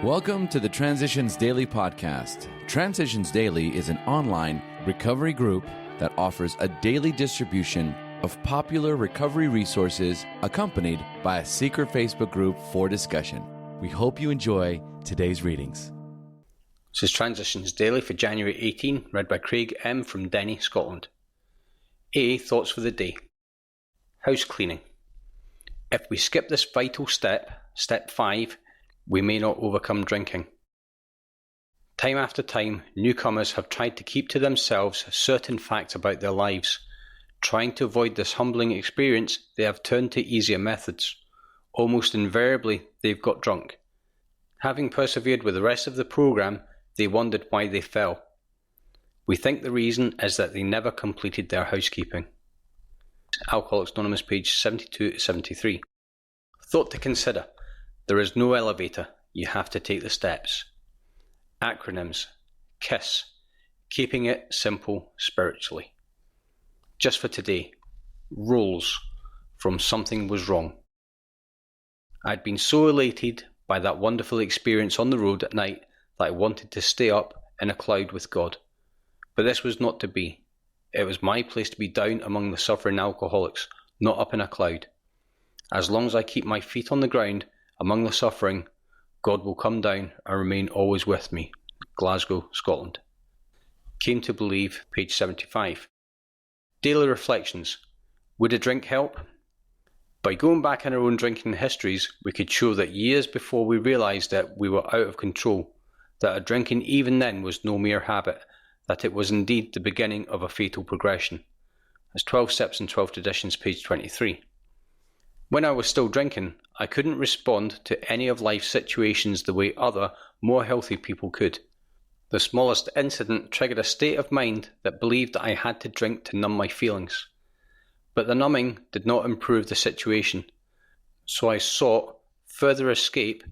Welcome to the Transitions Daily podcast. Transitions Daily is an online recovery group that offers a daily distribution of popular recovery resources accompanied by a secret Facebook group for discussion. We hope you enjoy today's readings. This is Transitions Daily for January 18, read by Craig M. from Denny, Scotland. A. Thoughts for the day. Housecleaning. If we skip this vital step, step 5, we may not overcome drinking. Time after time, newcomers have tried to keep to themselves certain facts about their lives. Trying to avoid this humbling experience, they have turned to easier methods. Almost invariably, they've got drunk. Having persevered with the rest of the program, they wondered why they fell. We think the reason is that they never completed their housekeeping. Alcoholics Anonymous, page 72-73. Thought to consider. There is no elevator, you have to take the steps. Acronyms. KISS. Keeping it simple spiritually. Just for today. Rules. From something was wrong. I'd been so elated by that wonderful experience on the road at night that I wanted to stay up in a cloud with God. But this was not to be. It was my place to be down among the suffering alcoholics, not up in a cloud. As long as I keep my feet on the ground, among the suffering, God will come down and remain always with me. Glasgow, Scotland. Came to believe, page 75. Daily reflections. Would a drink help? By going back in our own drinking histories, we could show that years before we realised that we were out of control, that our drinking even then was no mere habit, that it was indeed the beginning of a fatal progression. As 12 Steps and 12 Traditions, page 23. When I was still drinking, I couldn't respond to any of life's situations the way other, more healthy people could. The smallest incident triggered a state of mind that believed that I had to drink to numb my feelings. But the numbing did not improve the situation, so I sought further escape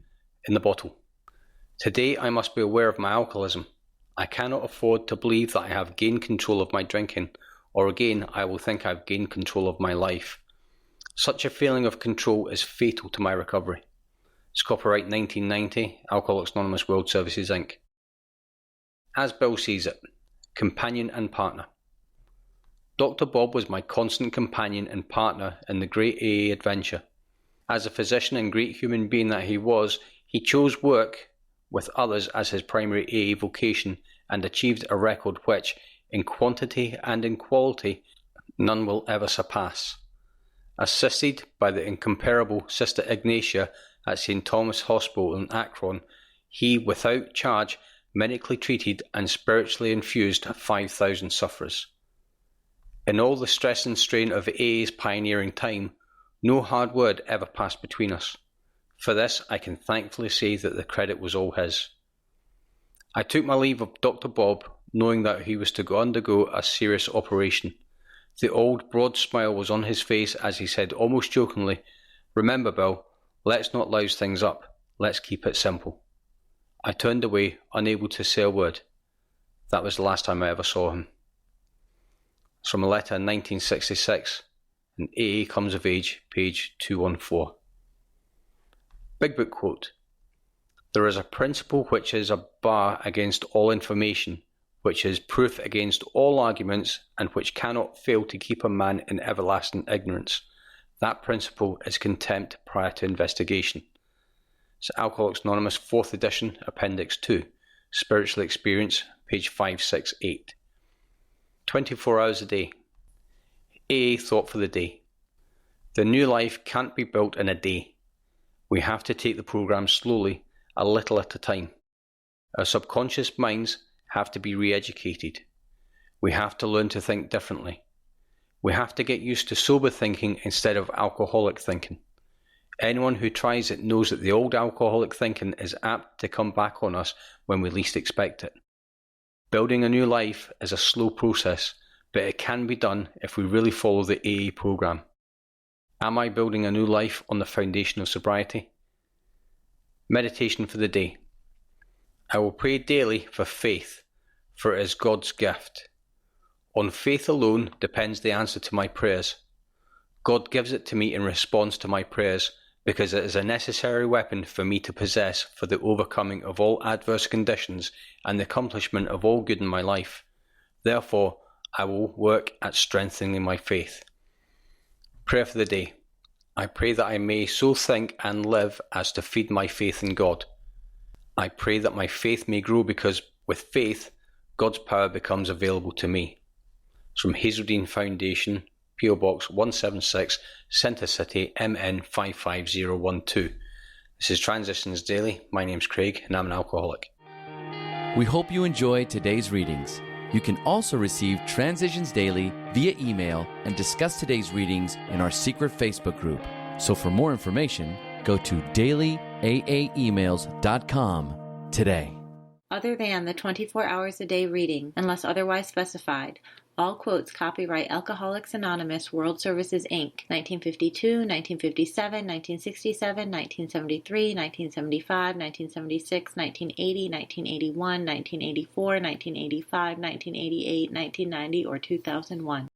in the bottle. Today I must be aware of my alcoholism. I cannot afford to believe that I have gained control of my drinking, or again I will think I've gained control of my life. Such a feeling of control is fatal to my recovery. It's copyright 1990, Alcoholics Anonymous World Services Inc. As Bill sees it, companion and partner. Dr. Bob was my constant companion and partner in the great AA adventure. As a physician and great human being that he was, he chose work with others as his primary AA vocation and achieved a record which, in quantity and in quality, none will ever surpass. Assisted by the incomparable Sister Ignatia at St. Thomas Hospital in Akron, he, without charge, medically treated and spiritually infused 5,000 sufferers. In all the stress and strain of AA's pioneering time, no hard word ever passed between us. For this, I can thankfully say that the credit was all his. I took my leave of Dr. Bob, knowing that he was to undergo a serious operation. The old broad smile was on his face as he said almost jokingly, "Remember, Bill, let's not louse things up. Let's keep it simple." I turned away, unable to say a word. That was the last time I ever saw him. It's from a letter in 1966, and AA Comes of Age, page 214. Big Book quote. There is a principle which is a bar against all information, which is proof against all arguments, and which cannot fail to keep a man in everlasting ignorance. That principle is contempt prior to investigation. It's Alcoholics Anonymous 4th edition, Appendix 2, Spiritual Experience, page 568. 24 hours a day. AA thought for the day. The new life can't be built in a day. We have to take the program slowly, a little at a time. Our subconscious minds have to be re-educated. We have to learn to think differently. We have to get used to sober thinking instead of alcoholic thinking. Anyone who tries it knows that the old alcoholic thinking is apt to come back on us when we least expect it. Building a new life is a slow process, but it can be done if we really follow the AA program. Am I building a new life on the foundation of sobriety? Meditation for the day. I will pray daily for faith, for it is God's gift. On faith alone depends the answer to my prayers. God gives it to me in response to my prayers, because it is a necessary weapon for me to possess for the overcoming of all adverse conditions and the accomplishment of all good in my life. Therefore, I will work at strengthening my faith. Prayer for the day. I pray that I may so think and live as to feed my faith in God. I pray that my faith may grow because with faith, God's power becomes available to me. It's from Hazeldean Foundation, P.O. Box 176, Centre City, MN 55012. This is Transitions Daily. My name's Craig and I'm an alcoholic. We hope you enjoyed today's readings. You can also receive Transitions Daily via email and discuss today's readings in our secret Facebook group. So for more information, go to dailyaaemails.com today. Other than the 24 hours a day reading, unless otherwise specified, all quotes copyright Alcoholics Anonymous World Services, Inc., 1952, 1957, 1967, 1973, 1975, 1976, 1980, 1981, 1984, 1985, 1988, 1990, or 2001.